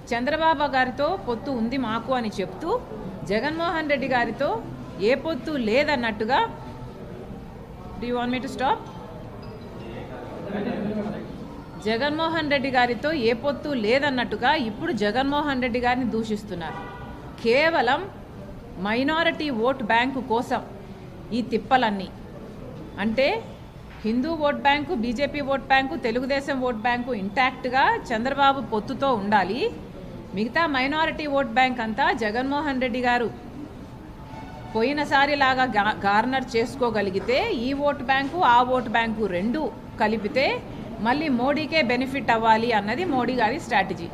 చంద్రబాబు గారితో పొత్తు ఉంది మాకు అని చెప్తూ జగన్మోహన్ రెడ్డి గారితో ఏ పొత్తు లేదన్నట్టుగా do you want me to stop? Jaganmohan Reddy గారితో ఏ పొత్తు లేదన్నట్టుగా ఇప్పుడు జగన్మోహన్ రెడ్డి గారిని దూషిస్తున్నారు. కేవలం మైనారిటీ ఓట్ బ్యాంకు కోసం ఈ తిప్పలన్నీ. అంటే Hindu vote bank, BJP vote bank, Telugu Desam vote bank ఇంటాక్ట్గా చంద్రబాబు పొత్తుతో ఉండాలి. మిగతా మైనారిటీ ఓట్ బ్యాంక్ అంతా జగన్మోహన్ రెడ్డి గారు పోయినసారిలాగా గార్నర్ చేసుకోగలిగితే ఈ ఓట్ బ్యాంకు ఆ ఓట్ బ్యాంకు రెండు కలిపితే మళ్ళీ మోడీకే బెనిఫిట్ అవ్వాలి అన్నది మోడీ గారి స్ట్రాటజీ.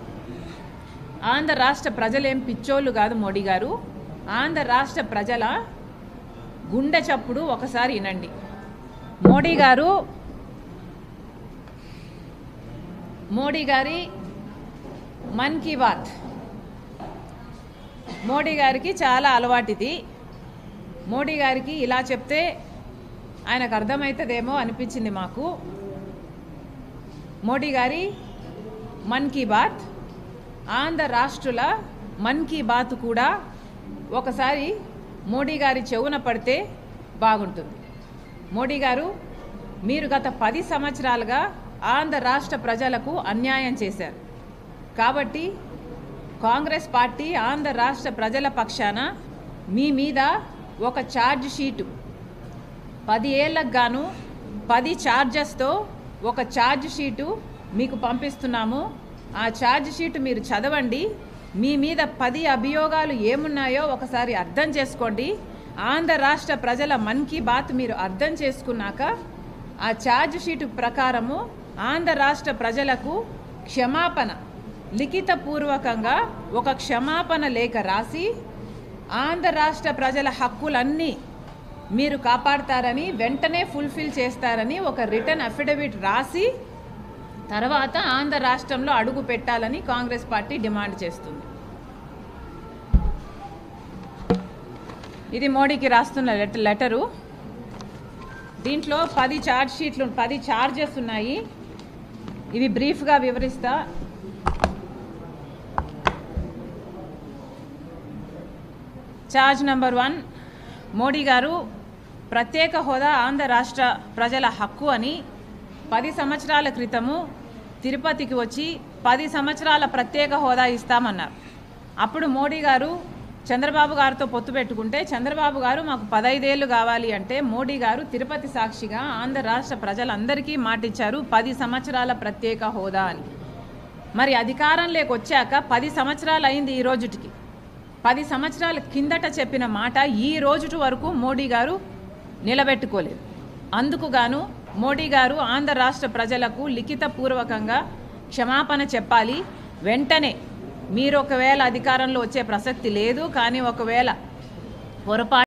ఆంధ్ర రాష్ట్ర ప్రజలేం పిచ్చోళ్ళు కాదు మోడీ గారు. ఆంధ్ర రాష్ట్ర ప్రజల గుండె చప్పుడు ఒకసారి వినండి. మోడీ గారి మన్ కీ బాత్ మోడీ గారికి చాలా అలవాటిది. మోడీ గారికి ఇలా చెప్తే ఆయనకు అర్థమవుతుందేమో అనిపించింది మాకు. మోడీ గారి మన్ కీ బాత్, ఆంధ్ర రాష్ట్రుల మన్ కీ బాత్ కూడా ఒకసారి మోడీ గారి చెవున పడితే బాగుంటుంది. మోడీ గారు, మీరు గత 10 సంవత్సరాలుగా ఆంధ్ర రాష్ట్ర ప్రజలకు అన్యాయం చేశారు. కాబట్టి కాంగ్రెస్ పార్టీ ఆంధ్ర రాష్ట్ర ప్రజల పక్షాన మీ మీద ఒక ఛార్జ్ షీటు 10 ఏళ్లకు గాను 10 ఛార్జెస్తో ఒక ఛార్జ్ షీటు మీకు పంపిస్తున్నాము. ఆ ఛార్జ్ షీటు మీరు చదవండి. మీ మీద 10 అభియోగాలు ఏమున్నాయో ఒకసారి అర్థం చేసుకోండి. ఆంధ్ర రాష్ట్ర ప్రజల మన్ కీ బాత్ మీరు అర్థం చేసుకున్నాక ఆ ఛార్జ్ షీటు ప్రకారము ఆంధ్ర రాష్ట్ర ప్రజలకు క్షమాపణ, లిఖితపూర్వకంగా ఒక క్షమాపణ లేఖ రాసి ఆంధ్ర రాష్ట్ర ప్రజల హక్కులన్నీ మీరు కాపాడతారని, వెంటనే ఫుల్ఫిల్ చేస్తారని ఒక రిటర్న్ అఫిడవిట్ రాసి తర్వాత ఆంధ్ర రాష్ట్రంలో అడుగు పెట్టాలని కాంగ్రెస్ పార్టీ డిమాండ్ చేస్తుంది. ఇది మోడీకి రాస్తున్న లెటరు. దీంట్లో 10 ఛార్జ్ షీట్లు, 10 ఛార్జెస్ ఉన్నాయి. ఇవి బ్రీఫ్గా వివరిస్తా. ఛార్జ్ నెంబర్ 1, మోడీ గారు ప్రత్యేక హోదా ఆంధ్ర రాష్ట్ర ప్రజల హక్కు అని 10 సంవత్సరాల క్రితము తిరుపతికి వచ్చి 10 సంవత్సరాల ప్రత్యేక హోదా ఇస్తామన్నారు. అప్పుడు మోడీ గారు చంద్రబాబు గారితో పొత్తు పెట్టుకుంటే చంద్రబాబు గారు మాకు 15 ఏళ్ళు కావాలి అంటే మోడీ గారు తిరుపతి సాక్షిగా ఆంధ్ర రాష్ట్ర ప్రజలందరికీ మాటిచ్చారు 10 సంవత్సరాల ప్రత్యేక హోదా అని. మరి అధికారంలోకి వచ్చాక 10 సంవత్సరాలు అయింది ఈ రోజుటికి. 10 సంవత్సరాల కిందట చెప్పిన మాట ఈ రోజుటి వరకు మోడీ గారు నిలబెట్టుకోలేదు. అందుకు గాను మోడీ గారు ఆంధ్ర రాష్ట్ర ప్రజలకు లిఖితపూర్వకంగా క్షమాపణ చెప్పాలి. వెంటనే మీరు ఒకవేళ అధికారంలో వచ్చే ప్రసక్తి లేదు, కానీ ఒకవేళ పొరపాటు